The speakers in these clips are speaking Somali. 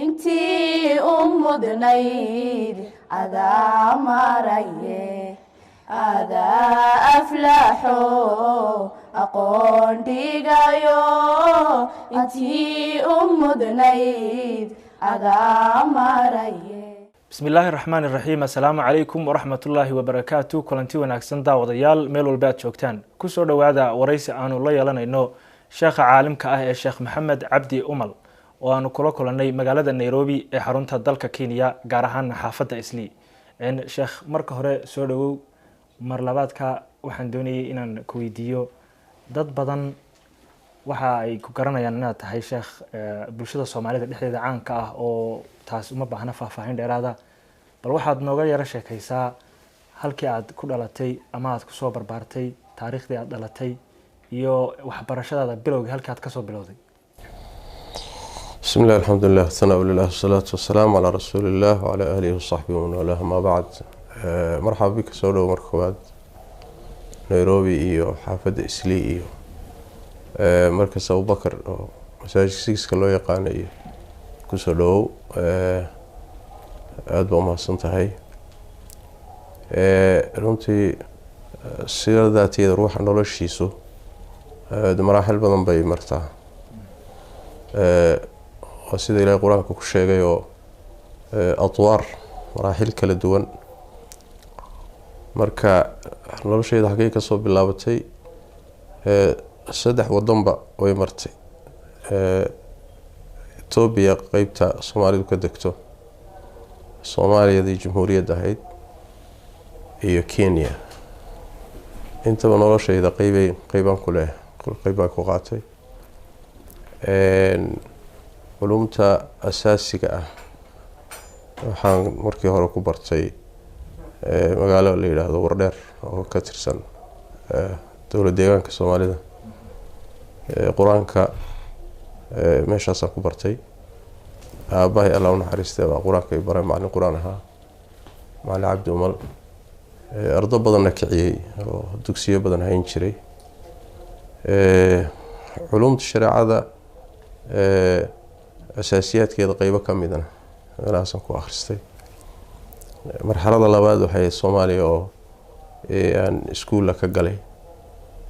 intii mudnayd adaa maraye adaa aflaxo aqoon dhigayo intii mudnayd adaa maraye. بسم الله الرحمن الرحيم. السلام عليكم ورحمة الله وبركاته. كلنتي وناكسن داوديال ميل والبات joogtaan kusoo dhawaada waraysi aanu la yeelanayno sheekha caalimka ah ee Sheekh Maxamed Cabdi Umal oo aanu kula kulanay magaalada Nairobi ee xarunta dalka Kenya gaar ahaan xaafadda Islii. Sheekh marka hore soo dhawow mar labaadka waxaan doonayay inaan ku weydiiyo dad badan waxa ay ku garanayaan inaad tahay sheekh bulshada Soomaalida dhexdeeda caanka ah oo taas uma baahna faahfaahin dheeraada bal waxaad nooga yara sheekaysaa halkii aad ku dhalatay ama aad ku soo barbaartay taariikhdii aad dhalatay iyo waxbarashadaada bilowgii halkii aad ka soo bilowday. بسم الله الحمد لله ثناء لله والصلاة والسلام على رسول الله وعلى آله وصحبه ومن والاه ما بعد. مرحبا بك سولو مركبات نيروبي iyo xaafadda Islii iyo markaas Abu Bakar oo masaajidkiisa loo yaqaanay ku soo dhow aad baa mahadsan tahay runtii sidaatiida ruuxa noloshiisu maraaxil badan bay martaa oo sida Ilaahay Quraanka ku sheegay oo atwaar maraaxil kala duwan marka nolosheeda xagee ka soo bilaabatay saddex wadanba way martay Ethiopia qaybta Soomaalidu ka degto Soomaaliyada Jamhuuriyadda ahayd iyo Kenya intaba noloshayda qaybaan ku leh qaybaan ku qaatay culumta asaasiga ah waxaan markii hore ku bartay magaalo la yiraahdo Wardheer oo ka tirsan dowladda deegaanka Soomaalida quraanka meeshaas ku bartay aabahay Allah u naxariistay waa quraanka baray macallin quraan ahaa macallin Cabdi Umal ardo badan kiciyay oo dugsiyo badan hayn jiray culumta shariicada asaasiyaadkeeda qaybo kamid ah meelahaas ku akhristay marxalada labaad waxay Soomaaliya oo aan iskuul ka galay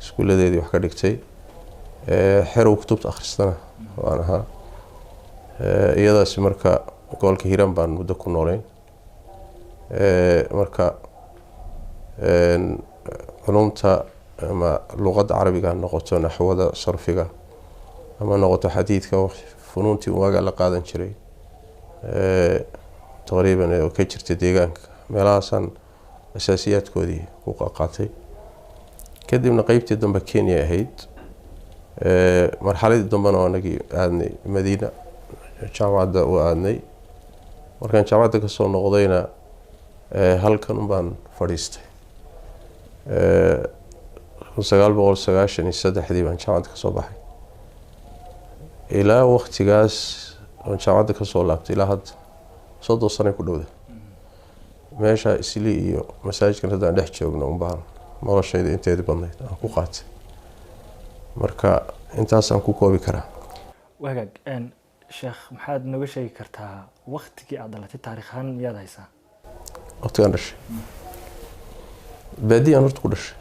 iskuuladeedii wax ka dhigtay xerow kutubta akhristana waan ahaa iyadaas marka gobolka Hiiraan baan muddo ku noolayn marka culumta ama luqadda carabiga noqoto naxwada sarfiga ama noqoto xadiidka funuuntii waaga la qaadan jiray taqriiban oo ka jirtay deegaanka meelahaasan asaasiyaadkoodii ku qaatay kadibna qaybtii dambe Kenya ahayd marxaladii dambena anagii aadnay Madiina jaamacadda oo aadnay markaan jaamacadda ka soo noqdayna halkan baan fadhiistay 1993 baan jaamacadda ka soo baxay ilaa waqtigaas oo jaamacadda ka soo laabtay ilaa hadda 30 sano ku dhowda meesha Islii iyo masaajidkan hadda dhex joogno baan noloshayda inteeda badnayd aan ku qaatay marka intaas aan ku koobi karaa. wagaag sheekh maxaad nooga sheegi kartaa waqtigii aad dhalatay taariikhan miyaad haysaa? waqtigan dhashay baadiyan horta ku dhashay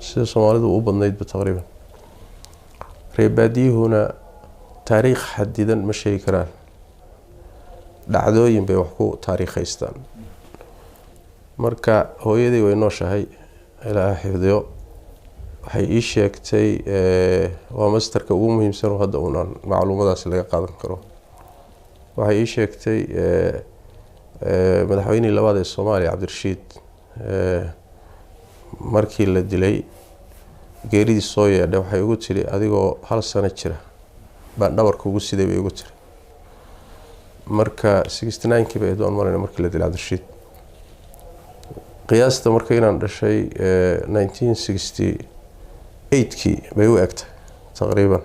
sida Soomaalidu u badnayd taqriiban reer baadiyuhuna taariikh xadidan ma sheegi karaan dhacdooyin bay wax ku taariikhaystaan marka hooyaday way nooshahay ilaa xifdiyo waxay ii sheegtay waa masterka ugu muhiimsan oo hadda aan macluumaadkaas laga qaadan karo waxay ii sheegtay madaxweynihii labaad ee Soomaaliya Cabdirashiid markii la dilay geeridii soo yeedhay waxay ugu tiri adigoo hal sano jira baan dhabarka ugu siday bay ugu tiri marka 69kii bay doon marayna markii la dilay Cabdirashiid qiyaasta markay inaan dhashay 1968kii bay u egtay taqriiban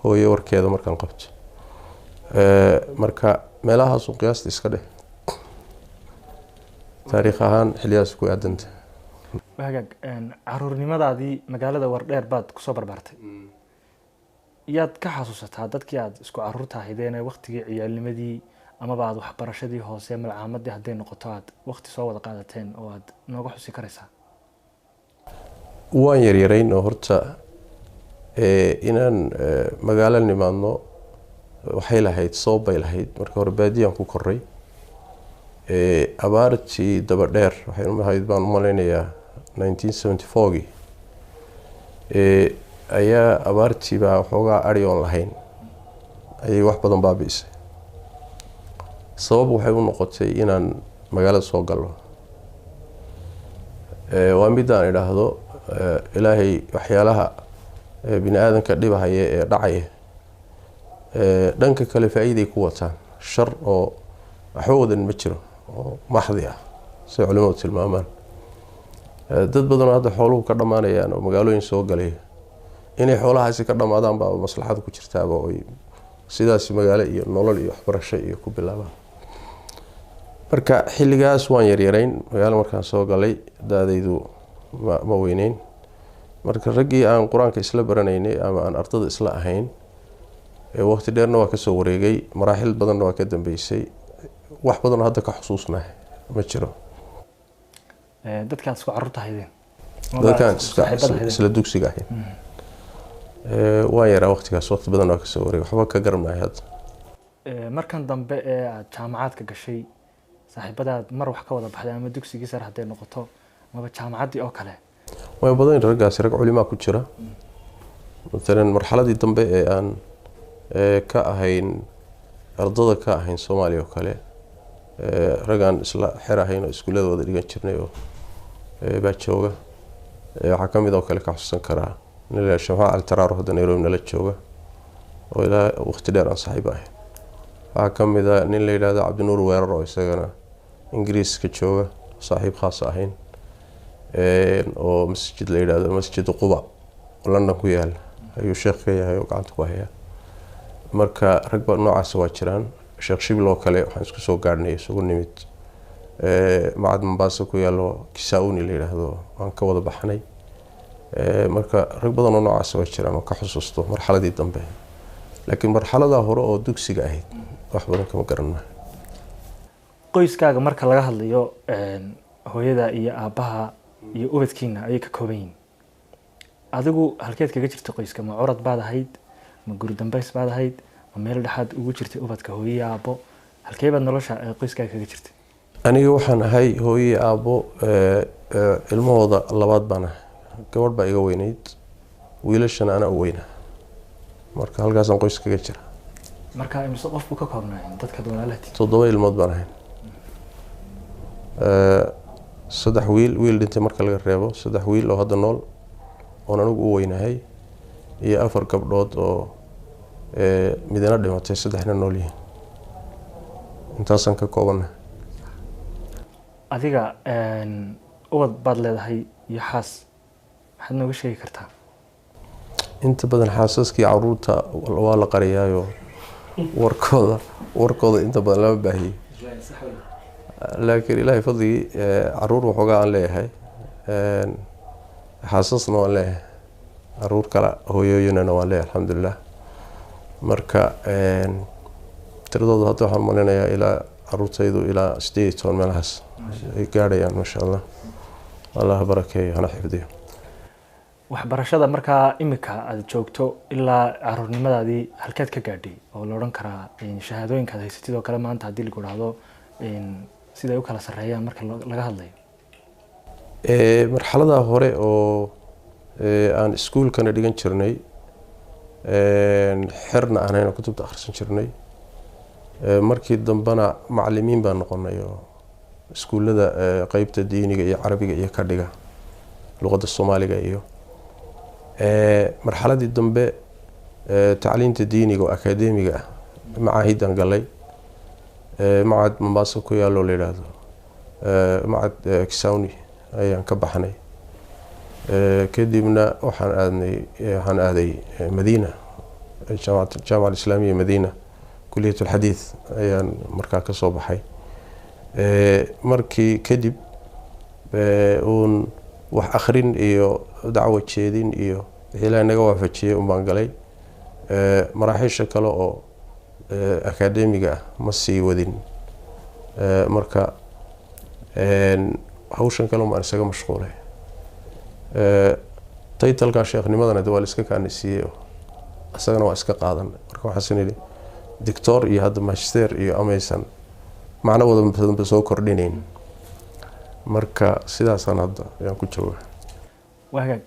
hooyo warkeeda markaan qabto marka meelahaas uu qiyaasta iska dheh taariikh ahaan xiliyaas ku aadanta wagaag caruurnimadaadii magaalada Wardheer baad ku soo barbaartay yaad ka xasuusataa dadkii aad isku caruurta ahaydeen ee waqtigii ciyaalnimadii amaba aad waxbarashadii hoose malcaamadii hadday noqoto aad waqti soo wada qaadateen oo aad nooga xusi karaysaa? waan yaryarayn oo horta inaan magaalo nimaadno waxay lahayd sabab bay lahayd. marka hore baadiyaan ku koray. abaartii daba dheer waxay ahayd baan u malaynayaa 1974gii ayaa abaartii baa waxoogaa ari oon lahayn ayay wax badan baabi'isay. sabab waxay u noqotay inaan magaalada soo galno. waa midaan idhaahdo ilaahay waxyaalaha bini aadanka dhibahaya ee dhacaya dhanka kale faa'iiday ku wataan. shar oo waxba wadan ma jiro oo maxdi ah say culimadu tilmaamaan. dad badanoo hadda xooluhu ka dhammaanayaan oo magaalooyin soo galaya inay xoolahaasi ka dhammaadaan baa maslaxada ku jirtaaba oy sidaas magaalo iyo nolol iyo waxbarasho iyo ku bilaabaan. marka xilligaas waan yaryarayn. magaalo markaan soo galay daadaydu ma weyneyn. marka raggii aan qur-aanka isla baranaynay ama aan ardada isla ahayn waqti dheerna waa kasoo wareegay. maraaxil badanna waa ka dambeysay. wax badanoo hadda ka xusuusnahay ma jiro. dadkaad isku caruurta ahaydeen? dadkaan isla dugsiga ahayn waan yaraa waqtigaas. waqti badan waa kasoo wareegay. waxba ka garanahay hadda. markan dambe ee aad jaamacaadka gashay saaxiibadaad mar wax ka wada baxday ama dugsigii sare hadday noqoto amaba jaamacaddii oo kale? way badan raggaasi rag culimaa ku jira. matalan marxaladii dambe ee aan ka ahayn ardada ka ahayn Soomaaliya oo kale ragaan isla xer ahayn oo iskuulada wada dhigan jirnay oo baa jooga. waxaa ka mid oo kale ka xusuusan karaa nin la Shafaa Al-Taraaro hadda Nairobi nala jooga oo ilaa waqti dheer aan saaxiib ahay. waxaa ka mid ah nin la yidhaahdo Cabdinuur Weerar oo isagana Ingiriiska jooga saaxiib khaas ahayn oo masjid la yidhaahdo Masjid Quba oo London ku yaal ayuu sheekh ka yahay oo gacanta ku haya. marka rag badan noocaas waa jiraan. sheekh Shibil oo kale waxaan isku soo gaarnay isugu nimid macad Mombasa ku yaalo Kisauni la yidhaahdo waan ka wada baxnay. marka rag badan oo noocaas waa jiraan oo ka xusuusto marxaladii dambe. laakiin marxalada hore oo dugsiga ahayd wax badan kama garanayo. qoyskaaga marka laga hadlayo hooyada iyo aabaha iyo ubadkiina ayay ka kooban yihiin. adigu halkeed kaga jirtay qoyska? ma curad baad ahayd? ma guri dambays baad ahayd? ma meel dhexaad ugu jirtay ubadka hooyo iyo aabo? halkee baad nolosha qoyskaaga kaga jirtay? aniga waxaan ahay hooyo iyo aabo ilmahooda labaad baan ahay. gabadh baa iga weynayd. wiilashana anaa u weynaa. marka halkaasaan qoys kaga jira. marka imise qof buu ka koobnaa dadka walaalahtii? 7 ilmood baan ahay. 3 wiil dhintay marka laga reebo. 3 wiil oo hadda nool oon anigu u weynahay iyo 4 gabdhood oo midna dhimatay 3na nool yihiin. intaasaan ka koobanahay. adiga ubad baad leedahay iyo xaas, maxaad nooga sheegi kartaa? inta badan xaasaskii caruurta waa la qariyaayo warkooda inta badan lama baahiyo. laakiin ilaahay fadligii caruur waxoogaa aan leeyahay. xaasasna waan leeyahay. caruur kale hooyooyinana waan leeyahay alxamdulilah. marka tiradooda hadda waxaan malinayaa ilaa caruurtaydu ilaa 18 meelahaas ay gaadhayaan maasha allah. allah barakeeyo hana xifdiyo. waxbarashada markaa imika aad joogto ilaa caruurnimadaadii halkeed ka gaadhay oo la odhan karaa shahaadooyinka aad haysatid oo kale maanta haddii lagu dhahdo siday u kala sarreeyaan marka laga hadlayo? marxalada hore oo aan iskuulkana dhigan jirnay xerna aanayna kutubta akhrisan jirnay. markii dambena macallimiin baan noqonay oo iskuullada qeybta diiniga iyo carabiga iyo ka dhiga luqadda Soomaaliga iyo marxaladii dambe tacliinta diiniga oo akadeemiga ah macaahidan galay. macad Mombasa ku yaalo la yiraahdo macad Kisauni ayaan ka baxnay. kadibna waxaan aaday Madiina jaamacada islaamiya Madiina kulliyat alxadiid ayaan markaa ka soo baxay. markii kadib uun wax akhrin iyo dacwo jeedin iyo ilaahay naga waafajiyay baan galay maraaxiisha kale oo akaademiga ma sii wadin marka hawshan kale ma isaga mashquulay taytalka sheekhnimadana waa la iska kaanisiiyay asagana waa iska qaadan marka waxaan sinili doctor iyo hadda magister iyo amaysan macna wada soo kordhinayn marka sidaasaan hadda ayaan ku jooga wahagaag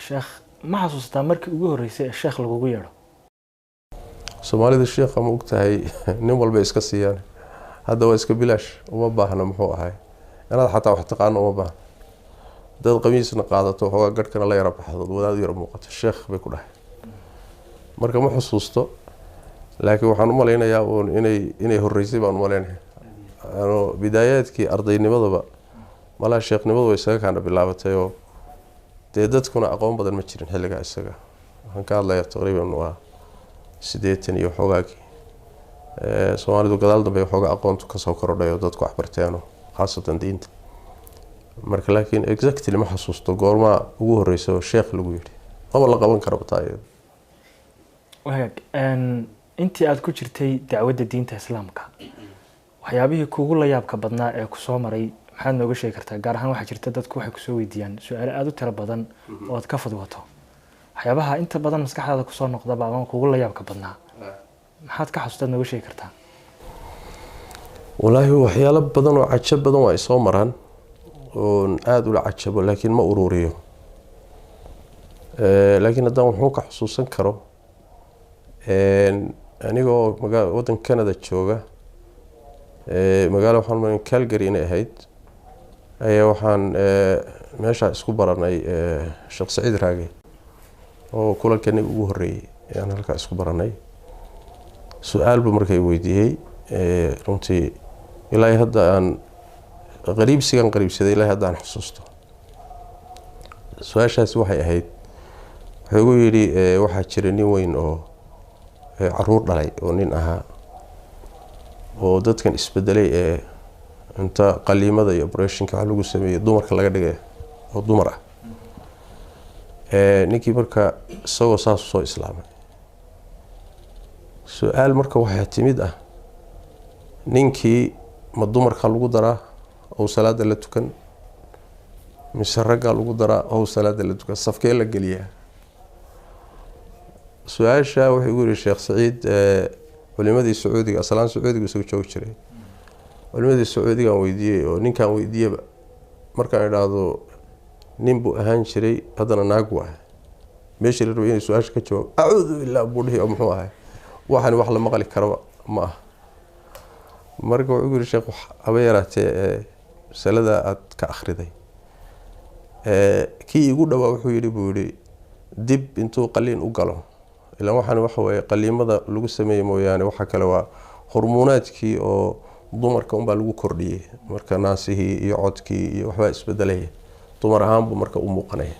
sheekh ma xasuustaa markii ugu horeysay ee sheekh lagugu yeedho soomaalida sheekha ma ogtahay nin walba iska siiyaan hadda waa iska bilaash uma baahna muxuu ahay inaad xataa wax taqaano uma baahna dad qamiisna qaadato waxoogaa garhkana la yara baxdo wadaad yara muuqato sheekh bay ku dhahay marka ma xusuusto laakiin waxaan u malaynayaa inay horeysay baan u malaynaya bidaayaadkii ardaynimadaba malaha sheekhnimadu way isaga kaana bilaabatay oo dee dadkuna aqoon badan ma jirin xilligaa isaga waxaan ka hadlayaa taqriiban waa 80 iyo xoogaagii soomaalidu gadaal dambe waxoogaa aqoontu kasoo korodhay oo dadku waxbarteeno khaasatan diinta marka laakiin exactly ma xasuusto goormaa ugu horeysa oo sheekh lagu yidhi maba la qaban karaba taa iyada wahagaag intii aada ku jirtay dacwadda diinta islaamka waxyaabihii kugu la yaabka badnaa ee kusoo maray maxaad nooga sheegi kartaa gaar ahaan waxaa jirta dadku waxay kusoo weydiiyaan su-aalo aada u tiro badan oo aad ka fadwato waxyaabaha inta badan maskaxdaada kusoo noqdaba ama kugu la yaabka badnaa maxaad ka xasuustaad nooga sheegi kartaa walaahi waxyaalo badan oo cajab badan waa isoo maraan oon aada ula cajabo laakiin ma ururiyo laakiin haddaan wuxuu ka xusuusan karo anigoo waddan Canada jooga magaalo waxaan marin Calgary inay ahayd ayaa waxaan meesha isku baranay Sheekh Saciid Raage oo kulankeeni ugu horeeyay ayaan halka isku baranay su'aal buu markay weydiiyay runtii ilaa hadda aan qariibsaday ilaa hadda aan xusuusto su'aashaasi waxay ahayd wuxuu ugu yidhi waxaa jira nin weyn oo caruur dhalay oo nin ahaa oo dadkan isbedelay inta qaliimada iyo operationka waxa lagu sameeyay dumarka laga dhigay oo dumar ah ninkii marka isagoo saas soo islaamay su'aal marka waxaa timid ah ninkii ma dumarka lagu daraa oo salaada la tukan mise ragga lagu daraa oo salaada la tukan safkee la geliyaa su-aasha wuxuu igu yiri Sheekh Saciid culimadii Sacuudiga aslaan Sacuudiga soo joog jiray culimadii Sacuudiga weydiiyay oo ninkan weydiiyaba markaan idhaahdo nin buu ahaan jiray hadana naag waa meeshii la rabay inay su-aasha ka jawaab a'uudu billaah buudhi oo muxuu ahay waxaan wax la maqli karo ma ah marka wuxuu yiri sheekh aba yaraatee salada aad ka akhriday kii igu dhawaa wuxuu yiri buu yiri dib intuu qaliin u galo ilaa waxaan waxa way qaliimada lagu sameeyay mooyaane waxa kale waa hormoonaadkii oo dumarka un baa lagu kordhiyay marka naasihii iyo codkii iyo waxba isbedelay dumar ahaan buu marka u muuqanay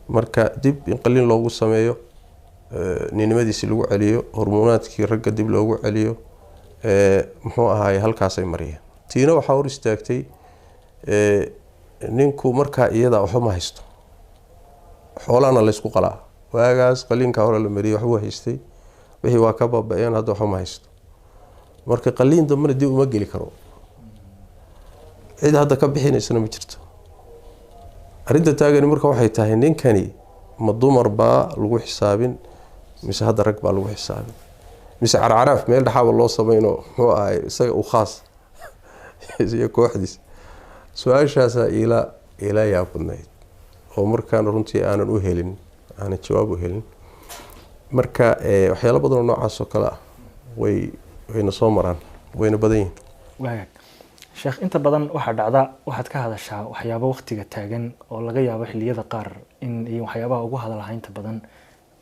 marka dib in qaliin loogu sameeyo ninimadiisi lagu celiyo hormoonaadkii ragga dib loogu celiyo muxuu ahaay halkaas ay mariyeen tiina waxa hor istaagtay ninku marka iyada waxba ma haysto xoolaana la isku qalaa waagaas qaliinka hore la mariyay waxba haystay wixii waa ka baaba'een hadda waxba ma haysto marka qaliin dambana dib uma geli karo cid hadda ka bixinaysana ma jirto arinta taagani marka waxay tahay ninkani ma dumar baa lagu xisaabin mise hadda rag baa lagu xisaabin mise carcaraaf meel dhaxaba loo sameeyno muxuu ahay isaga u khaas iyo kooxdiis su-aashaas ila yaa badnayd oo markaan runtii aanan u helin aanan jawaab u helin marka waxyaalo badan oo noocaas oo kale ah wayna soo maraan wayna badan yihiin wagaag sheekh inta badan waxaa dhacda waxaad ka hadashaa waxyaabo waqtiga taagan oo laga yaabo xilliyada qaar in waxyaabaha ugu hadalaha inta badan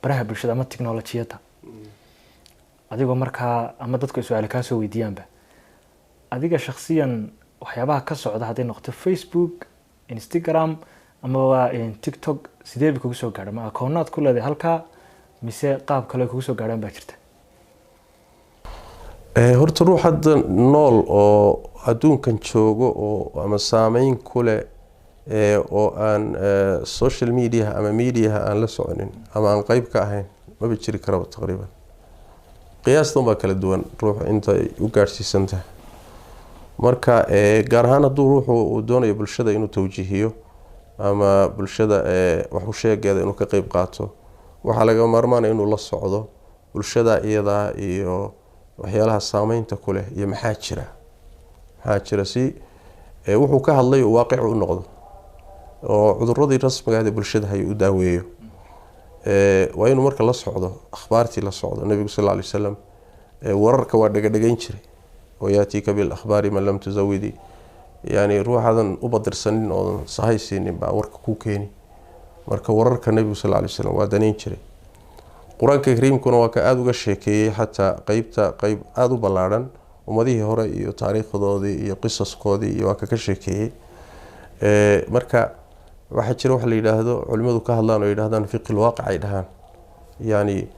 baraha bulshada ama tiknoolajiyada adigoo markaa ama dadku su'aalo ka soo weydiiyaanba adiga shakhsiyan waxyaabaha ka socda haday noqoto Facebook Instagram ama TikTok sidee kugu soo gaadhay ma akoonaad ku leedahay halka mise qaab kale kugu soo gaadhan baa jirta horta ruux hadda nool oo adduunkan joogo oo ama saameyn ku leh oo aan social media ama media aan la soconin ama aan qayb ka ahayn maba jiri karaba taqriiban qiyaastan baa kala duwan ruuxa inta u gaadhsiisan tahay marka gaar ahaan hadduu ruuxu uu doonayo bulshada inuu tawjiihiyo ama bulshada wax u sheegeeda inuu ka qeyb qaato waxaa laga maarmaan inuu la socdo bulshada iyada iyo waxyaalaha saameynta ku leh iyo maxaa jira si wuxuu ka hadlay uu waaqic u noqdo oo cuduradii rasmiga ah ee bulshada hay u daaweeyo waa inuu marka la socdo akhbaartii la socdo nabigu sallallahu alayhi wasallam wararka waa dhagayn jiray oo yaatika bil akhbaari man lam tuzawidi yani ruuxadan u badirsanin oo sahaysiinin baa warka ku keeni marka wararka nabigu sallallahu alayhi wasallam waa daneyn jiray quraanka kariimkuna waa ka aad uga sheekeeyay xataa qayb aad u ballaaran ummadihii hore iyo taariikhdoodii iyo qisaskoodii iyo waa ka sheekeeyay marka waxa jira wax la yiraahdo culimadu ka hadlaan oo yiraahdaan fiqh alwaqi ay dhahaan yani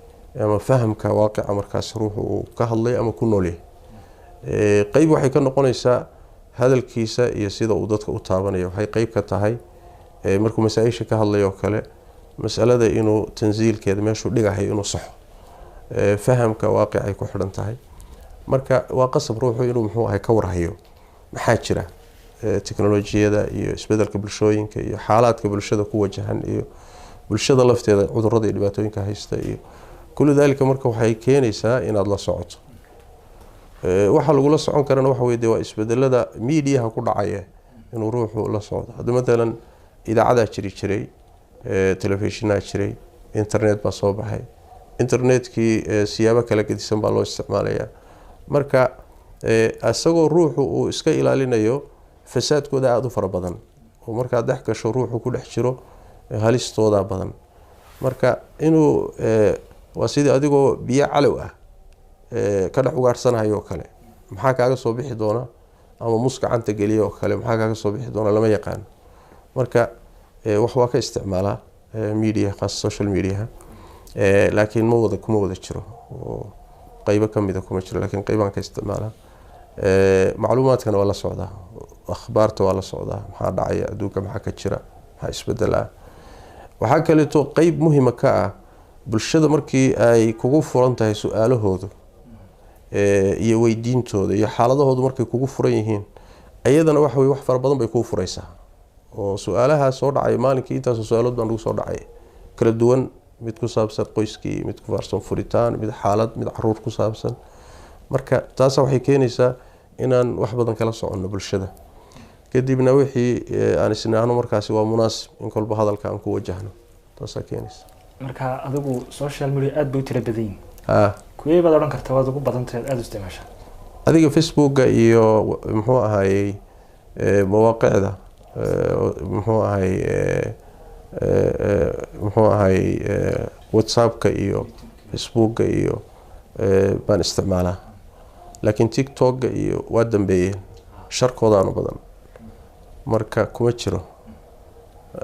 ama fahamka waaqica markaas ruuxu uu ka hadlay ama ku nool yahay qayb waxay ka noqonaysaa hadalkiisa iyo sida uu dadka u taabanayo waxay qayb ka tahay markuu masaa'isha ka hadlayo kale mas'alada inuu tanziilkeeda meeshuu dhigahay inuu saxo fahamka waaqica ay ku xidhan tahay marka waa qasab ruuxu inuu muxuu ahay ka warhayo maxaa jira teknolojiyada iyo isbedelka bulshooyinka iyo xaalaadka bulshada ku wajahan iyo bulshada lafteeda cudurrada iyo dhibaatooyinka haysta iyo kullu dalika marka waxay keenaysaa inaad la socoto waxa lagu la socon karana waxa weeye waa isbedelada media ku dhacaya inuu ruuxu la socdo hadda midalan idaacada jiray telefishinada jiray internet baa soo baxay internetkii siyaabo kala gedisan baa loo isticmaalayaa marka asagoo ruuxu uu iska ilaalinayo fasaadkooda aad u fara badan oo marka dhex gasho ruuxu ku dhex jiro halistooda badan marka inuu waa sidii adigoo biyo calow ah ka dhex ugaadhsanayo kale maxaa kaaga soo bixi doona ama muska canta geliyo kale maxaa kaaga soo bixi doona lama yaqaan marka wax waa ka isticmaalaa media khas social media laakiin kuma wada jiro oo qaybo kamid ah kuma jiro laakiin qaybaan ka isticmaalaa macluumaadkana waa la socdaa akhbaarta waa la socdaa maxaa dhacaya adduunka maxaa ka jira maxaa isbedelaa waxaa kaleeto qayb muhiima ka ah bulshada markii ay kugu furan tahay su-aalahoodu iyo weydiintooda iyo xaaladahoodu markay kugu furan yihiin ayadana waxa way wax fara badan bay kuu furaysaa oo su-aalaha soo dhacay maalinkii intaas su-aalood baan ugu soo dhacay kala duwan mid ku saabsan qoyskii mid ku saabsan furitaan mid xaalad mid caruur ku saabsan marka taas waxay keenaysaa inaan wax badan kala soconno bulshada kadibna wixii aan isnaano markaasi waa munaasib in kolba hadalka aan ku wajahno taas keenaysa marka adigu social media aad bay u tira badan yihiin kuwee baad odhan kartaa waad ugu badantahay aad u isticmaashaa adiga facebooka iyo muxuu ahaayey mawaaqicda muxuu ahaayey whatsappka iyo facebooka iyo baan isticmaalaa laakiin tiktoka iyo waa dambeeyeen sharkoodaanu badan marka kuma jiro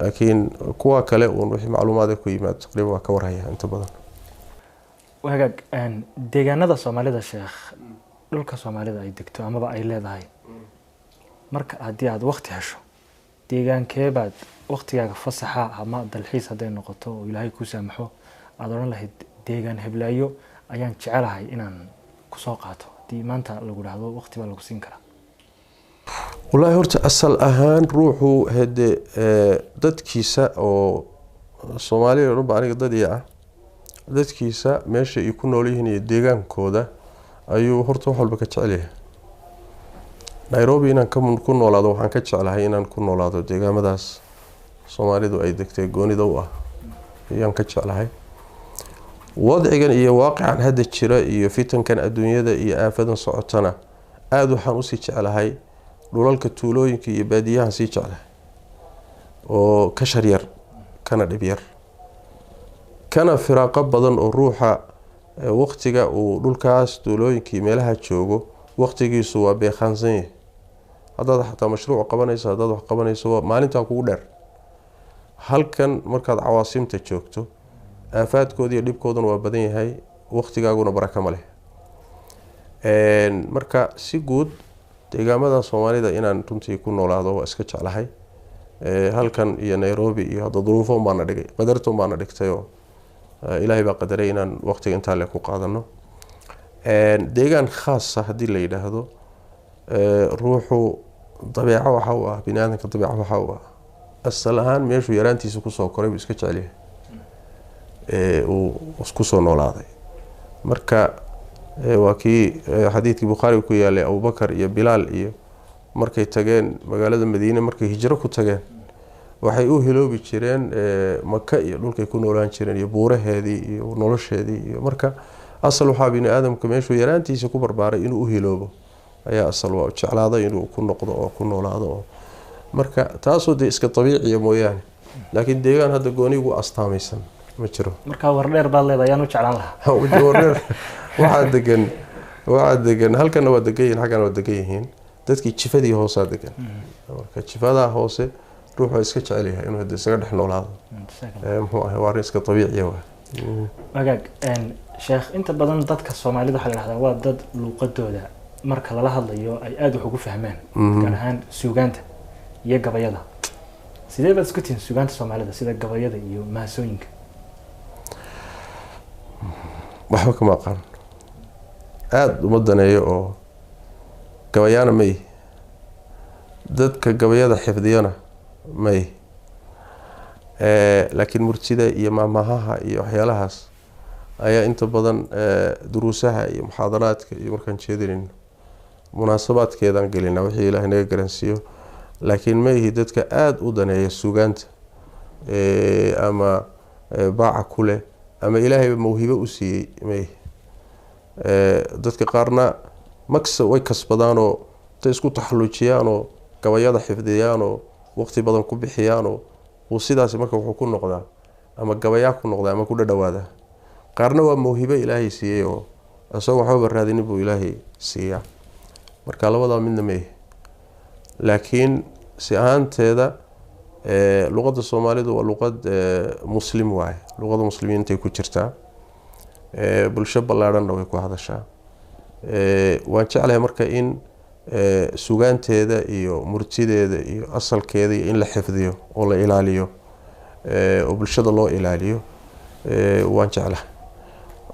laakiin kuwa kale uun wixii macluumaad ku yimaado taqriiban waa ka warhaya inta badan wagaag deegaanada Soomaalida sheekh dhulka Soomaalida ay degto amaba ay leedahay marka haddii aad waqti hesho deegaankee baad waqtigaaga fasaxa ama dalxiis haday noqoto oo Ilaahay ku saamaxo aad oran lahayd deegaan heblaayo ayaan jecelahay inaan ku soo qaato hadii maanta lagu dhaahdo waqti baa lagu siin karaa والله horta asal ahaan ruuxu hade dadkiisa oo Soomaaliya oo aniga dadiya dadkiisa meesha ay ku nool yihiin iyo deegaankooda ayuu horta wax walba ka jecel yahay Nairobi inaan ku noolaado waxaan ka jecelahay inaan ku noolaado deegaamadaas Soomaalidu ay degtay goonida u ah ayaan ka jecelahay wadcigan iyo waaqican hadda jira iyo fitankan adduunyada iyo aafadan socotana aad waxaan u sii jecelahay dhulalka tuulooyinka iyo baadiyaha sii jecelahay oo ka sharyar kana dhib yar kana firaaqo badan oo ruuxa waqtiga uu dhulkaas tuulooyinka meelaha joogo waqtigiisu waa beeqaansan yahay haddaad xataa mashruuc qabanayso haddaad wax qabanayso maalinta kugu dheer halkan markaad cawaasimta joogto aafaadkooda iyo dhibkooduna waa badan yahay waqtigaaguna baraka ma leh marka si guud deegaamada Soomaalida inaan runtii ku noolaado waa iska jecelahay halkan iyo Nairobi iyo hadda duruufo maana dhigay qadarto maana dhigtay ilaahay baa qadaray inaan waqtiga intaa le ku qaadano. deegaan khaasa haddii la yidhaahdo ruuxu dabeeco waxa u ah, bini aadamka dabeeco waxa u ah asal ahaan meeshuu yaraantiisa kusoo koray buu iska jecel yahay, uu kusoo noolaaday. marka waa kii xadiidkii bukhaari ku yaalay abubakar iyo bilaal iyo markay tageen magaalada madiine, markay hijro ku tageen waxay u hiloobi jireen maka iyo dhulkay ku noolaan jireen iyo buuraheedii iyo nolosheedii iyo marka asal waxaa bini aadamka meeshuu yaraantiisa ku barbaaray inuu u hiloobo ayaa asal waa jeclaaday inuu ku noqdo oo ku noolaado oo marka taasoo dee iska dabiiciya mooyaane, laakiin deegaan hadda goonigu astaamaysan ma jiro. marka wardheer baad leedahay ayaan u jeclaan lahaa. wardheer waxaa degan halkana waa degan yihiin, xaggana waa degan yihiin dadkii jifadii hoosaa degan. marka jifadaa hoose ruuxu waa iska jecel yahay inuu hadda isaga dhex noolaado. muxuu ahay waa arrin iska dabiiciya waa. wagaag sheekh, inta badan dadka Soomaalida waxa la yiraahdaa waa dad luqadooda marka lala hadlayo ay aad wax ugu fahmaan, gaar ahaan suugaanta iyo gabayada. sidee baad isku tihiin suugaanta Soomaalida sida gabayada iyo maasooyinka? waxba kama aqaan, aad uma daneeyo oo gabayana may, dadka gabayada xifdiyana may, laakiin murtida iyo maamahaha iyo waxyaalahaas ayaa inta badan duruusaha iyo muxaadaraadka iyo markaan jeedinayno munaasabaadkeedaan gelinaa wixii ilaahay naga garansiiyo, laakiin ma ihi dadka aada u daneeya suugaanta ama baaca ku leh ama ilaahayba mawhibo u siiyey ma ihi. dadka qaarna maksa way kasbadaanoo intay isku taxalluujiyaanoo gabayada xifdiyaanoo waqti badan ku bixiyaanoo uu sidaasi marka wuxuu ku noqdaa ama gabayaa ku noqdaa ama ku dhadhawaadaa. qaarna waa mawhibo ilaahay siiyey oo isagoo waxbaba raadinin buu ilaahay siiyaa. marka labadaa midna ma ihi, laakiin si ahaanteeda luqadda Soomaalidu waa luqad muslim waaye, luqadda muslimiintay ku jirtaa, bulsho ballaadhanna way ku hadashaa. waan jeclahay marka in sugaanteeda iyo murtideeda iyo asalkeeda iyo in la xifdiyo oo la ilaaliyo oo bulshada loo ilaaliyo waan jeclahay,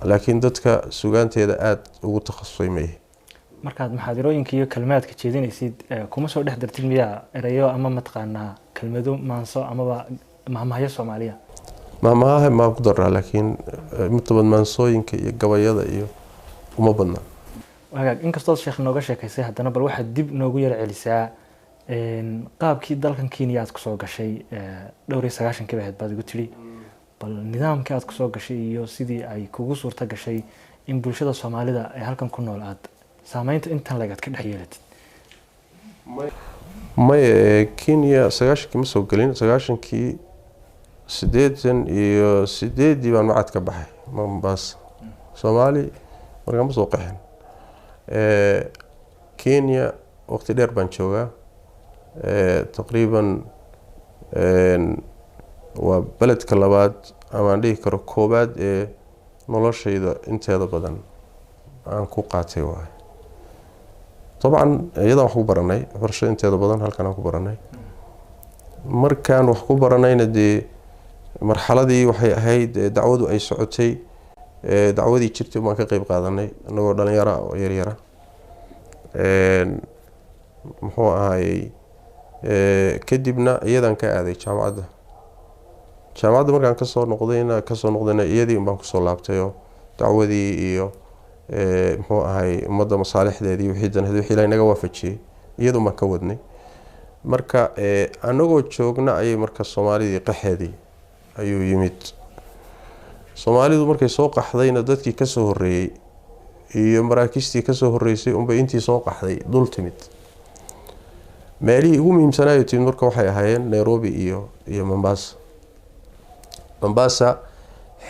laakiin dadka sugaanteeda aada ugu takhasusay ma ihi. markaad maxaadirooyinka iyo kelmaadka jeedinaysid kuma soo dhex dartid miyaa erayo ama mataqaanaa kelmado maanso amaba mahmahyo Soomaaliya? mahmaha ma ku daraa, laakiin midtabad maansooyinka iyo gabayada iyo uma badna. wagaag, inkastoo sheekh nooga sheekaysay haddana bal waxaad dib noogu yar celisaa qaabkii dalkan Kenya aad kusoo gashay 1990 ahayd baad igu tiri, bal nidaamkii aad kusoo gashay iyo sidii ay kugu suurta gashay in bulshada Soomaalida ay halkan ku nool aad saameynta intan lagaad ka dhex yeelatid. may Kenya 90 ma soo gelin, 90kii 88 baan macad ka baxay Mombasa. Soomaali markaa ma soo qaxin. Kenya waqti dheer baan joogaa, taqriiban waa beledka labaad ama aan dhihi karo koobaad ee noloshayda inteeda badan aan ku qaatay waay. طبعا iyadaan wax ku baranay, waxbarashada inteeda badan halkan aan ku baranay. markaan wax ku baranayna dee marxaladii waxay ahayd dacwadu ay socotay, dacwadii jirtay baan ka qayb qaadanay anagoo dhalinyaro oo yaryara. muxuu ahaayey kadibna iyadaan ka aaday jaamacadda markaan kasoo noqdayna iyadii baan kusoo laabtay oo dacwadii iyo muxuu ahaayey ummadda masaalixdeedii wixii danahday wixii ilaahay naga waafajiyey iyadu baan ka wadnay. marka anagoo joogna ayay marka Soomaalidii qaxeedii ayuu yimid. Soomaalidu markay soo qaxdayna dadkii ka soo horeeyay iyo maraakiistii ka soo horeysay unbay intii soo qaxday dul timid. meelihii ugu muhiimsanaayo timid marka waxay ahaayeen Nairobi iyo Mombasa. Mombasa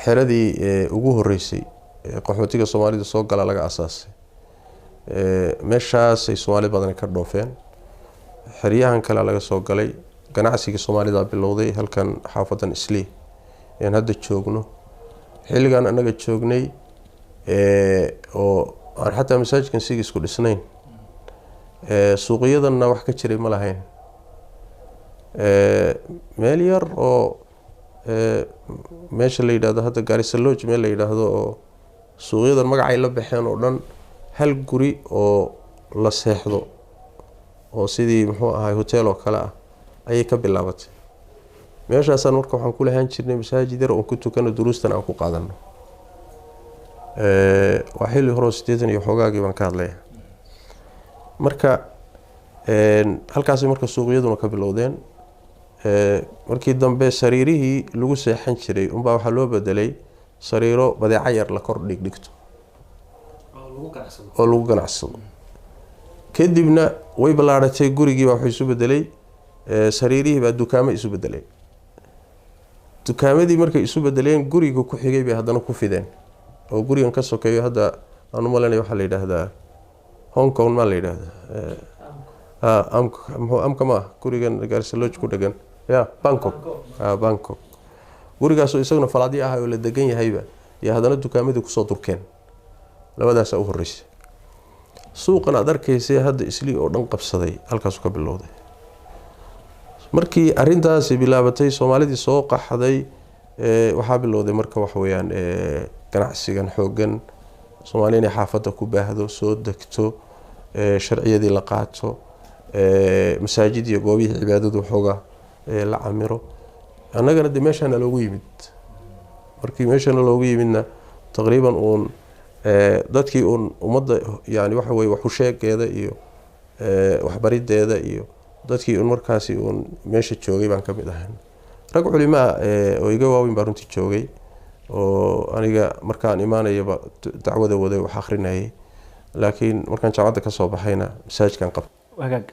xeradii ugu horeysay qaxootiga Soomaalida soo gala laga asaasay. meeshaas ay Soomaali badan ka dhoofeen. xeryahan kale laga soo galay, ganacsiga Soomaalida bilowday halkan xaafadan Islii aan hadda joogno. xilligan anaga joognay oo aan xataa masaajidkan sigi isku dhisnayn, suuqyadana wax ka jiray ma lahayn. meel yar oo meesha la yidhaahdo hadda Garissa Lodge meel la yidhaahdo oo suuqyadan magacay la baxeen oo dhan hal guri oo la seexdo oo sidii muxuu ahay hotel oo kale ah ayay ka bilaabatay. meeshaasaan marka waxaan ku lahaan jirnay masaajid yar oo ku tukano duruustan aan ku qaadano. waa xilli hore 80 iyo xogaagii baan ka hadlayaa. marka halkaasay marka suuqyaduna ka bilowdeen. markii dambe sariirihii lagu seexan jiray unbaa waxaa loo bedelay sariiro badeeco yar la kor dhigto oo lagu ganacsado. kadibna way balaaratay gurigii baa wuxuu isu bedelay sariirihii baa dukaamo isu bedelay. dukaamadii markay isu bedeleen guriga ku xigay bay haddana ku fideen oo gurigan ka sokeeyo hadda aanu maleenayo waxaa la yidhaahdaa Hong Kong ma la yidhaahdaa amka ma gurigan Garissa Lodge ku dhagan Bangkok gurigaasoo isaguna falaadii ah oo la degan yahayba iyo haddana dukaamadii kusoo durkeen. labadaas u horeysay. suuqan aad arkaysay hadda Islii oo dhan qabsaday halkaas ka bilowday. markii arintaasi bilaabatay Soomaalidii soo qaxday waxaa bilowday marka wax weeyaan ganacsigan xoogan Soomaaliyeed xaafada ku baahdo soo degto sharciyadii la qaato masaajid iyo goobihii cibaadadu xooga la camiro. annagana de meeshana loogu yimid. markii meeshana loogu yimidna taqriiban dadkii ummadda yani waxa weeye wax u sheegeeda iyo waxbarideeda iyo dadkii markaasi meesha joogay baan ka mid ahay. rag culimaa oo iga waaweyn baa runtii joogay oo aniga markaan imaanayaba dacwada waday wax akhrinayay laakiin markaan jaamacadda ka soo baxayna masaajidkan qabtay. wagaag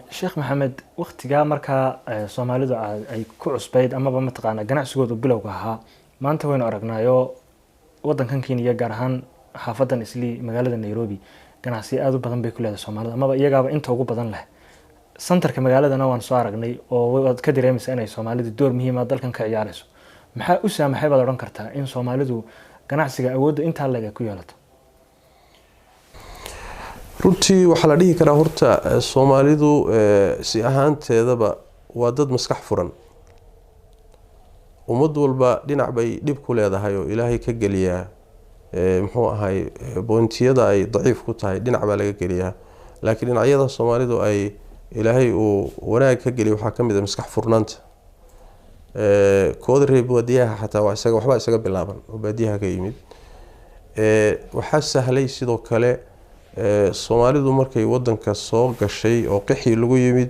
Sheekh Maxamed waqtigaa markaa Soomaalidu ay ku cusbayd amaba mataqaana ganacsigoodu bilowga ahaa maanta waynu aragnaayo wadankan Kenya gaar ahaan xaafadan Islii magaalada Nairobi ganacsi aad u badan bay ku leedahay Soomaalida amaba iyagaaba inta ugu badan leh. santarka magaaladana waan soo aragnay oo waad ka dareemaysaa inay Soomaalidu door muhiim ah dalkan ka ciyaarayso. maxaa u saamaxay baad oran kartaa in Soomaalidu ganacsiga awoodda inta laga ku yeelato? runtii waxa la dhihi karaa horta Soomaalidu si ahaanteedaba waa dad maskax furan. ummad walba dhinac bay dhib ku leedahay oo Ilaahay ka galiyaa muxuu ahay boontiyada ay daciif ku tahay dhinac baa laga galiyaa. laakiin dhinacyada Soomaalidu ay Ilaahay uu wanaag ka galiyo waxaa kamid ah maskax furnaanta. kooda reeb wadiyaha xataa waa isaga waxba isaga bilaaban oo baadiyaha ka yimid. waxaa sahlay sidoo kale Soomaalidu markay wadanka soo gashay oo qixii lagu yimid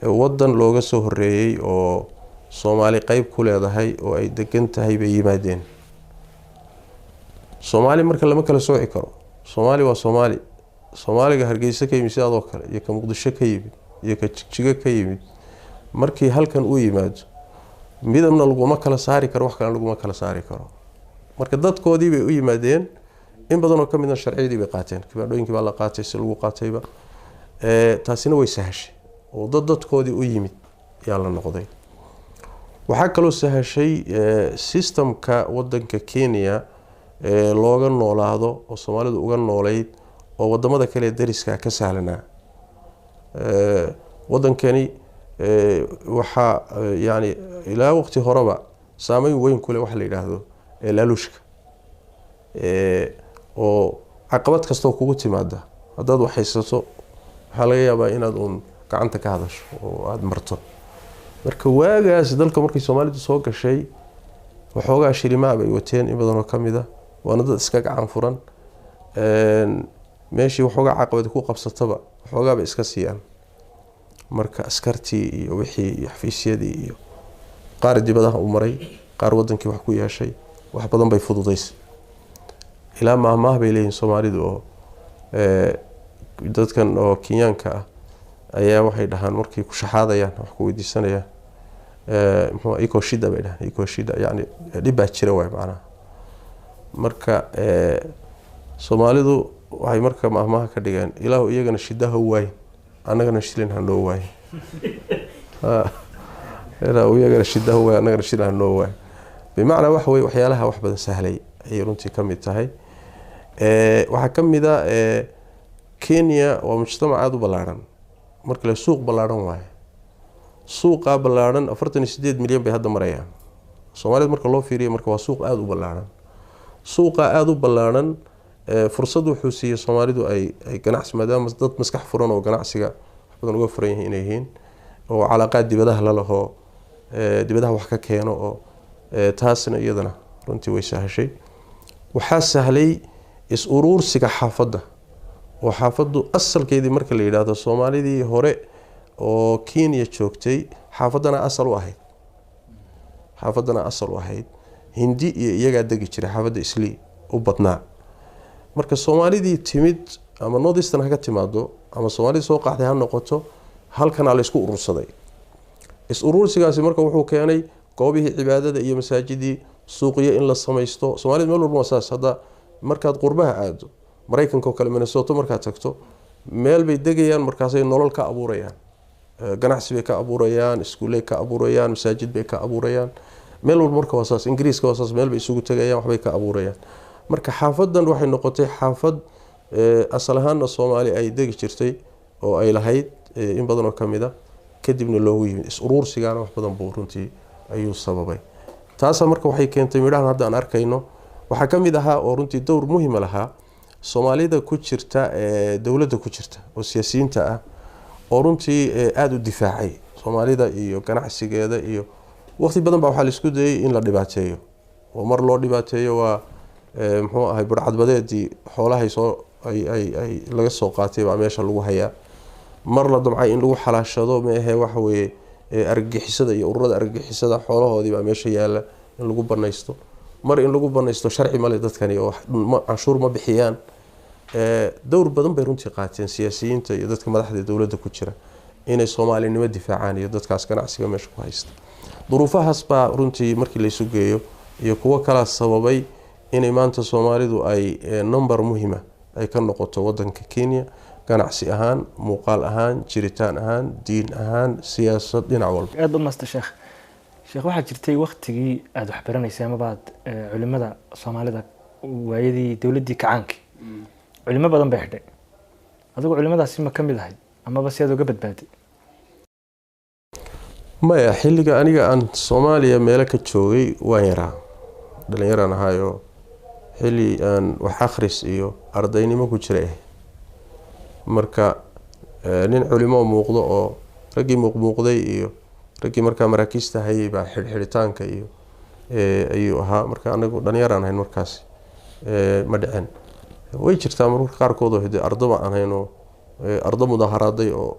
wadan looga soo horeeyay oo Soomaali qayb ku leedahay oo ay degan tahay bay yimaadeen. Soomaali marka lama kala sooci karo. Soomaali waa Soomaali. Soomaaliga Hargeysa ka yimid sidoo kale iyo ka Muqdisho ka yimid iyo ka Jigjiga ka yimid markii halkan uu yimaado midabna laguma kala saari karo wax kale laguma kala saari karo. marka dadkoodii bay u yimaadeen in badan oo ka mid ah sharciyadii bay qaateen kibaadooyinkii baa la qaatay si lagu qaatayba taasina way sahashay oo dadkoodii u yimid yaa la noqday. waxaa kaloo sahashay systemka wadanka Kenya looga noolaado oo Soomaalidu uga nooleyd oo wadamada kale dariska ka sahlanaa. wadankani waxa yani ilaa waqti horeba saameyn weyn ku leh wax la yiraahdo laaluushka oo caqabad kasta kugu timaada haddaad wax haysato waxa laga yaabaa inaad gacanta ka hadasho oo aad marto. marka waagaas dalka markii Soomaalidu soo gashay waxoogaa shilimaa bay wateen in badan oo kamid ah waana dad iska gacan furan. meeshii waxoogaa caqabad ku qabsataba waxoogaa bay iska siiyaan. marka askartii iyo wixii xafiisyadii iyo qaar dibadaha u maray qaar wadankii wax ku yeeshay wax badan bay fududeysay. ilaa maahmaah bay leeyihiin Soomaalidu oo dadkan oo Kenyaanka ah ayaa waxay dhahaan markii ku shaxaadayaan wax ku weydiisanayaan muxuu iko shida bay dhahaan iko shida yani dhib baa jira way macnaha. marka Soomaalidu waxay marka maahmaah ka dhigeen ilaahu iyagana shidaha waay anagana shilin hanoo waay. ilaahu iyagana shidaha waay anagana shilin hanoo waay. بمعنى وحوي وحيالها wax badan sahlay ay runtii kamid tahay. waxa kamid ah Kenya waa mujtamac aad u balaaran marka la suuq balaaran waay. suuqa balaaran 48 milyan bay hadda marayaan soomaalida marka loo fiiriyo marka waa suuq aada u ballaaran. suuqa aada u ballaaran fursad wuxuu siiyey soomaalidu ay ganacsi, maadaama dad maskax furan oo ganacsiga wax badan uga furan yihiin inay yihiin, oo calaaqaad dibadaha la laho dibadaha wax ka keeno, oo taasna iyadana runtii way sahashay. waxaa sahlay is-uruursiga xaafadda, oo xaafaddu asalkeedii marka la yidhaahdo soomaalidii hore oo Kenya joogtay xaafaddana asal u ahayd, hindi iyo iyagaa degi jiray xaafadda Islii u badnaa. marka soomaalidii timid ama northeastern ha ka timaado ama soomaalidii soo qaxday ha noqoto, halkanaa la isku urursaday. is-uruursigaasi marka wuxuu keenay goobihii cibaadada iyo masaajidii, suuqyo in la samaysto. soomaalida meel walba waa saas. hadda markaad qurbaha aado, Maraykanka oo kale Minnesota markaad tagto, meel bay degayaan, markaasay nolol ka abuurayaan, ganacsi bay ka abuurayaan, iskuuley ka abuurayaan, masaajid bay ka abuurayaan. meel walba marka waa saas. Ingiriiska waa saas, meel bay isugu tagayaan, waxbay ka abuurayaan. marka xaafadan waxay noqotay xaafad asal ahaanna Soomaali ay degi jirtay oo ay lahayd in badan oo kamid ah, kadibna loogu yimid is-uruursigaana wax badan buu runtii ayuu sababay. taasa marka waxay keentay midhahan hadda aan arkayno. waxaa ka mid ahaa oo runtii dowr muhiima lahaa Soomaalida ku jirta dowladda ku jirta oo siyaasiyiinta ah, oo runtii aada u difaacay Soomaalida iyo ganacsigeeda. iyo waqti badan baa waxaa la isku dayay in la dhibaateeyo, oo mar loo dhibaateeyo waa muxuu ahay burcadbadeedii xoolahay soo ay laga soo qaatay baa meesha lagu hayaa. mar la damcay in lagu xalaashado meehe waxa weeye argagixisada iyo ururada argagixisada xoolahoodii baa meesha yaala in lagu banaysto. mar in lagu banaysto sharci male dadkani oo canshuur ma bixiyaan. dowr badan bay runtii qaateen siyaasiyiinta iyo dadka madaxda dowladda ku jira inay Soomaalinimo difaacaan iyo dadkaas ganacsiga meesha ku haysta. duruufahaas baa runtii markii la isu geeyo iyo kuwa kala sababay inay maanta Soomaalidu ay number muhiima ay ka noqoto wadanka Kenya, ganacsi ahaan, muuqaal ahaan, jiritaan ahaan, diin ahaan, siyaasad, dhinac walba. aad u maasta sheekh waxaa jirtay waqtigii aad wax baranaysay ama baad culimada Soomaalida waayadii dawladdii kacaankii culimo badan bay xidhay. adigu culimadaasi ma kamid ahayd ama si aad uga badbaaday? maya, xilliga aniga aan Soomaaliya meel ka joogay waan yaraa, dhalinyaraan ahaayo xilli aan wax akhris iyo ardaynimo ku jiray. marka nin culimo muuqdo oo raggii muuqday iyo raggii markaa maraakiista hayay baa xidhitaanka iyo ayuu ahaa. marka anagu dhalinyaraan ahayn markaas ma dhicin. way jirtaa mararka qaarkood oo hidde ardaba aan hayno ardo mudaharaaday oo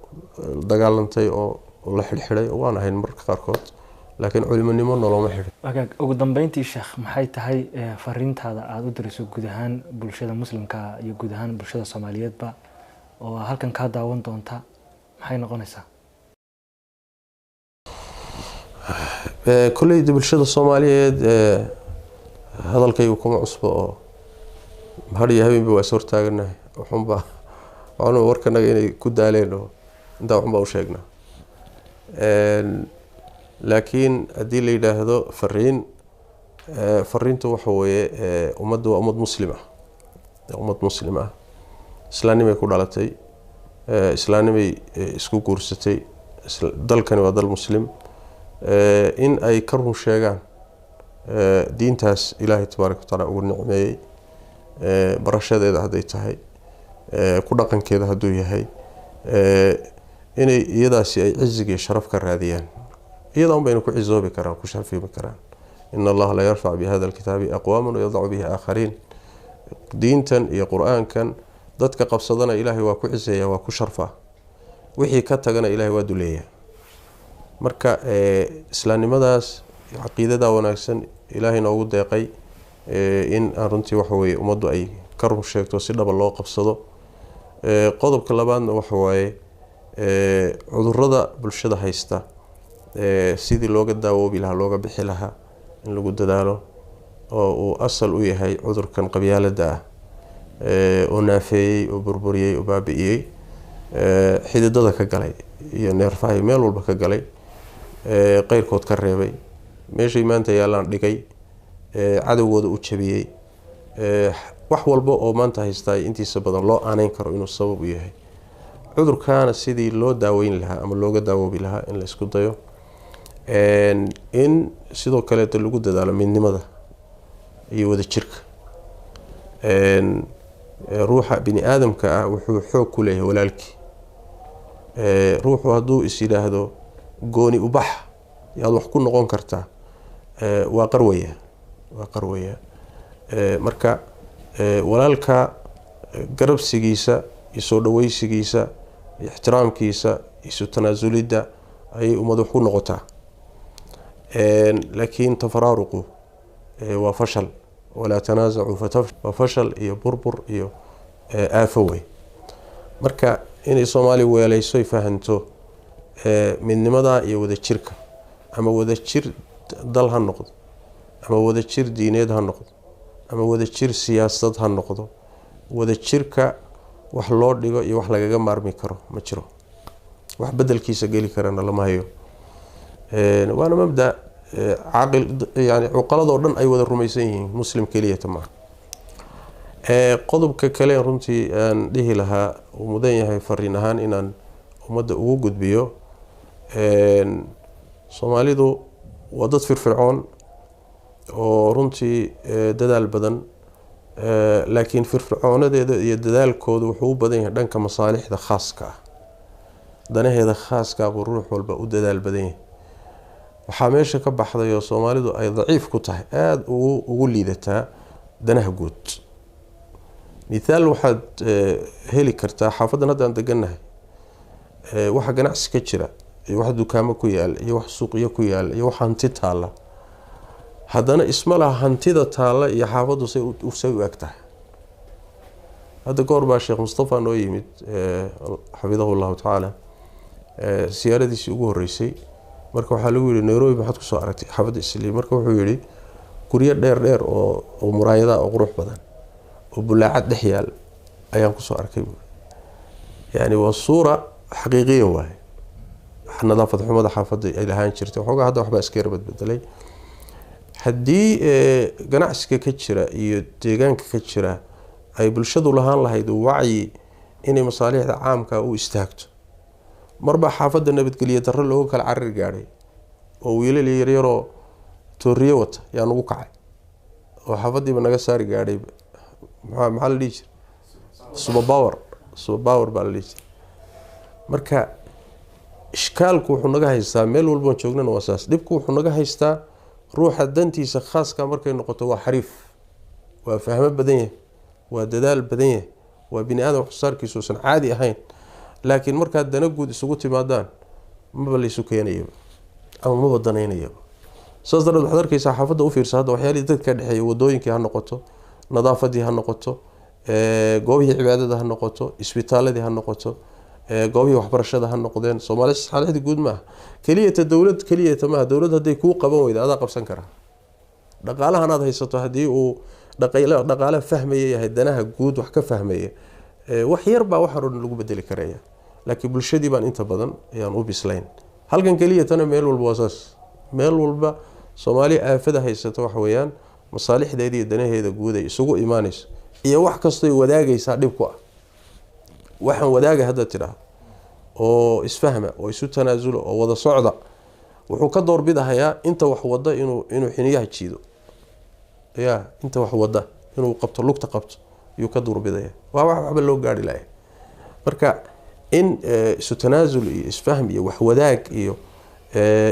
dagaalantay oo la xidhay waan ahayn mararka qaarkood, laakiin culimonimo noloma xidhin. wagaag ugu dambeyntii sheekh maxay tahay fariintaada aada u diriso guud ahaan bulshada muslimka iyo guud ahaan bulshada Soomaaliyeedba oo halkan ka daawan doonta, maxay noqonaysaa? kulay bulshada Soomaaliyeed hadalkaygu kuma cusbo oo hadiya habeenba waa soo taaganahay. waxunba warkanaga inay ku daaleen oo inta waxba u sheegnaa. laakiin haddii la yidhaahdo fariintu waxa weeye ummaddu waa ummad muslim ah, islaamnimay ku dhalatay, islaamnimay isku guursatay, dalkani waa dal muslim. in ay ka run sheegaan diintaas Ilaahay tabaaraka wa tacaala ugu nicmeeyey, barashadeeda hadday tahay, ku dhaqankeeda hadduu yahay, inay iyadaasi ay ciziga iyo sharaf ka raadiyaan. iyada un bayna ku cizoobi karaan, ku sharfimi karaan. ina allaha la yarfac bihada alkitaabi aqwaaman wayadacu bihi aakhariin. diintan iyo qur-aankan dadka qabsadana Ilaahay waa ku cizeeya, waa ku sharfa. wixii ka tagana Ilaahay waa duleeya. marka islaamnimadaas caqiidada wanaagsan Ilaahay noogu deeqay in runtii waxa weeye ummaddu ay ka run sheegto si dhaba loo qabsado. qodobka labaadna waxa waaye cudurrada bulshada haysta sidii looga daawoobi lahaa, looga bixi lahaa in lagu dadaalo, oo uu asal u yahay cudurkan qabyaalada ah oo naafeeyey, oo burburiyey, oo baabi'iyey, xididada ka galay iyo neerfahay meel walba ka galay, qeyrkood ka reebay, meeshay maanta yaalaan dhigay, cadowgooda u jabiyey. wax walba oo maanta haystaa intiisa badan loo aaneyn karo inuu sabab u yahay. cudurkaana sidii loo daaweyn lahaa ama looga daawoobi lahaa in la isku dayo. in sidoo kaleeto lagu dadaalo midnimada iyo wada jirka. ruuxa bini aadamka ah wuxuu xoog ku leeyahay walaalkii. ruuxu hadduu is yidhaahdo gooni ubax yaad wax ku noqon kartaa, waa qarwaya. marka walaalka garabsigiisa iyo soo dhawaysigiisa iyo ixtiraamkiisa isu tanaasulidda ayay ummad wax ku noqotaa. laakiin tafaraaruqu waa fashal, walaa tanaasacu fatafshal, waa fashal iyo burbur iyo aafo wey. marka inay Soomaali weelayso fahanto midnimada iyo wada jirka, ama wada jir dal ha noqdo, ama wada jir diineed ha noqdo, ama wada jir siyaasad ha noqdo, wada jirka wax loo dhigo iyo wax lagaga maarmi karo ma jiro, wax bedelkiisa geli karana lama hayo. waana mabda caaqil, yani cuqaladoo dhan ay wada rumaysan yihiin, muslim keliya ma. qodobka kale runtii aan dhihi lahaa uu mudan yahay fariin ahaan inaan ummadda ugu gudbiyo, Soomaalidu waa dad firfircoon oo runtii dadaal badan, laakiin firfircoonadeeda iyo dadaalkooda wuxuu u badan yahay dhanka masaalixda khaaska ah, danaheeda khaaska ah ruux walba u dadaal badan yahay. waxaa meesha ka baxday oo Soomaalidu ay daciif ku tahay, aad ugu liidataa danaha guud. mithaal waxaad heli kartaa xaafadan hadda aan deganahay, waxa ganacsi ka jira iyo wax dukaamo ku yaal iyo wax suuqyo ku yaal iyo wax hanti taala, haddana isma laha hantida taala iyo xaafadu say u eg tahay. hadda goor baa Sheekh Mustafa noo yimid xafidahu Allahu tacaala, siyaaradiisii ugu horeysay. marka waxaa lagu yiri Nairobi maxaad ku soo aragtay xaafada Islaam? marka wuxuu yiri guryo dheer oo muraayada oo qurux badan oo bulaacad dhex yaal ayaan ku soo arkay. yani waa suura xaqiiqiya waay. nadaafad xumada xaafada ay lahaan jirtay waxoogaa hadda waxba iska yar badbedelay. haddii ganacsiga ka jira iyo deegaanka ka jira ay bulshadu lahaan lahayd wacyi inay masaalixda caamka u istaagto, marba xaafada nabadgeliya darro looga kala carir gaadhay oo wiilal yaryaroo tooriye wata yaa nagu kacay oo xaafadiiba naga saari gaadhay. maxaa la dhihi jiray superpower baa la dhihi jiray. marka ishkaalku wuxuu naga haystaa meel walboon joognana waa saas. dhibku wuxuu naga haystaa ruuxa dantiisa khaaska markay noqoto waa xariif, waa fahmo badan yahay, waa dadaal badan yahay, waa bini aadam waxsaarkiisu uusan caadi ahayn. laakiin markaad dana guud isugu timaadaan maba laysu keenayaba ama maba danaynayaba. saas darteed waxaad arkaysaa xaafadda u fiirsa hadda waxyaalihii dadka dhexeeya, wadooyinkii ha noqoto, nadaafadii ha noqoto, goobihii cibaadada ha noqoto, isbitaaladii ha noqoto, goobihii waxbarashada ha noqdeen. Soomaali xaaladii guud maaha keliyata dowlad keliyata maaha. dowlad hadday kuu qaban weyda adaa qabsan karaa. dhaqaalahan aad haysato haddii uu dhaqaale fahmaya yahay, danaha guud wax ka fahmaya, wax yar baa waxaan oo dhan lagu bedeli karaya. laakiin bulshadii baan inta badan ayaan u bislayn. halkan keliyatana meel walba waa saas. meel walba Soomaali aafada haysato waxa weeyaan masaalixdeeda iyo danaheeda guud ay isugu imaanayso iyo wax kasto ay wadaagaysaa dhib ku ah. waxaan wadaaga hadda tiraa oo isfahma oo isu tanaasulo oo wada socda, wuxuu ka doorbidahayaa inta wax wada inuu xiniyaha jiido, inta wax wada inuu qabto lugta qabto ayuu ka doorbidaya. waa waxba loo gaari lahayn. marka in isu tanaasul iyo isfahm iyo wax wadaag iyo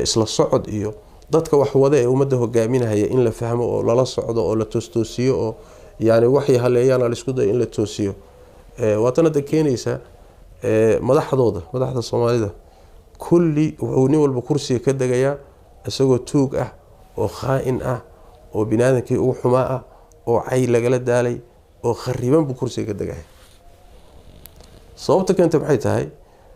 isla socod iyo dadka wax wada ee ummadda hogaaminaya in la fahmo oo lala socdo oo la toostoosiyo oo yani waxay haleeyaan la isku day in la toosiyo. waatanada keenaysa madaxda Soomaalida kulli wuxuu nin walba kursiga ka dagayaa isagoo tuug ah oo khaa'in ah oo binaadankii ugu xumaa ah oo cay lagala daalay oo khariban buu kursiga ka dagaya. sababta keenta maxay tahay?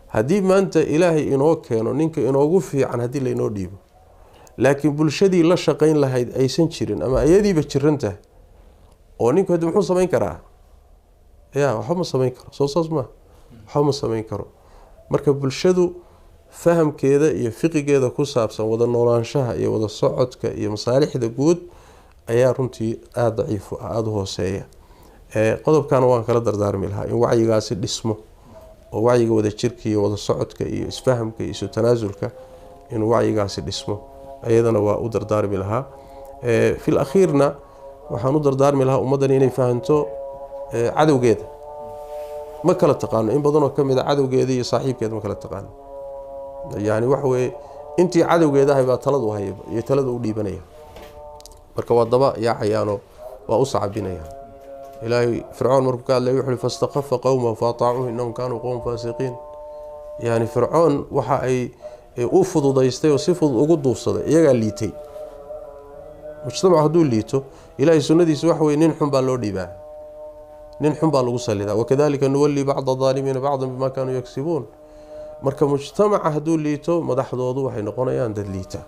haddii maanta Ilaahay inoo keeno ninka inoogu fiican haddii la inoo dhiibo, laakiin bulshadii la shaqayn lahayd aysan jirin ama ayadiiba jiran tahay, oo ninku hadda muxuu samayn karaa? waxba ma samayn karo. soo saas ma waxba ma samayn karo. marka bulshadu fahamkeeda iyo fiqigeeda ku saabsan wada noolaanshaha iyo wada socodka iyo masaalixda guud ayaa runtii aad daciif ah, aad u hooseeya. qodobkana waan kala dardaarmi lahaa in wacyigaasi dhismo oo wacyiga wada jirka iyo wada socodka iyo isfahamka iyo isu tanaasulka in wacyigaasi dhismo ayadana waa u dardaarmi lahaa fi lakhiirna waxaan u dardaarmi lahaa ummaddan inay fahanto cadowgeeda ma kala taqaano in badanoo ka mid a cadowgeeda iyo saaxiibkeeda ma kala taqaano yani waxa weeye intii cadowgeeda ahay baa taladu hayaba iyo talada u dhiibanaya marka waa daba yaacayaano waa u sacabinayaan ilaahay fircoon markuu ka hadlay wuxuu fastaqafa qawmahu faataacuuhu innahum kaanuu qowman faasiqiin yani fircoon waxa ay u fududaystay oo si fudud ugu duufsaday iyagaa liitay mujtamac hadduu liito ilaahay sunnadiisa waxa weye nin xun baa loo dhiibaa nin xun baa lagu salidaa wakadalika nuwalli bacda aalimiina bacdan bima kaanuu yagsibuun marka mujtamaca hadduu liito madaxdoodu waxay noqonayaan dad liita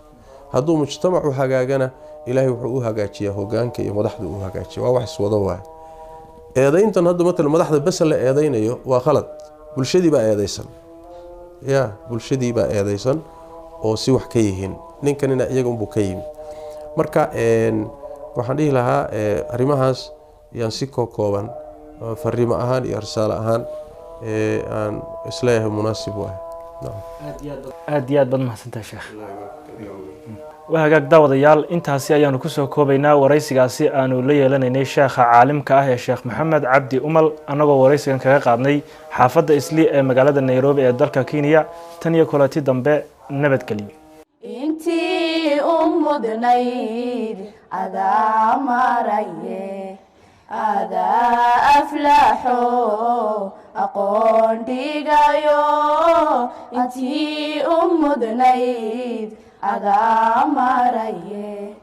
hadduu mujtamacu hagaagana ilaahay wuxuu u hagaajiyaa hogaanka iyo madaxdu u hagaajiya waa wax iswado waay eedayntan hadda matalan madaxda besa la eedaynayo waa khalad bulshadii baa eedaysan ya bulshadii baa eedaysan oo si wax ka yihiin ninkanina iyaga unbuu ka yimi marka waxaan dhihi lahaa arrimahaas yaan si kooban fariimo ahaan iyo risaalo ahaan aan isleeyahay munaasib waay aad iyo aad baad mahadsantahay sheekh waa hagaag daawadayaal intaasi ayaanu kusoo koobaynaa waraysigaasi aanu la yeelanaynay sheekha caalimka ah ee sheekh maxamed cabdi umal annagoo waraysigan kaga qaadnay xaafadda islii ee magaalada nairobi ee dalka kenya tan iyo kulanti dambe nabadgelyo intii u mudnayd adaa maraye adaa aflaxo aqoon dhigayo intii u mudnayd adaa maraye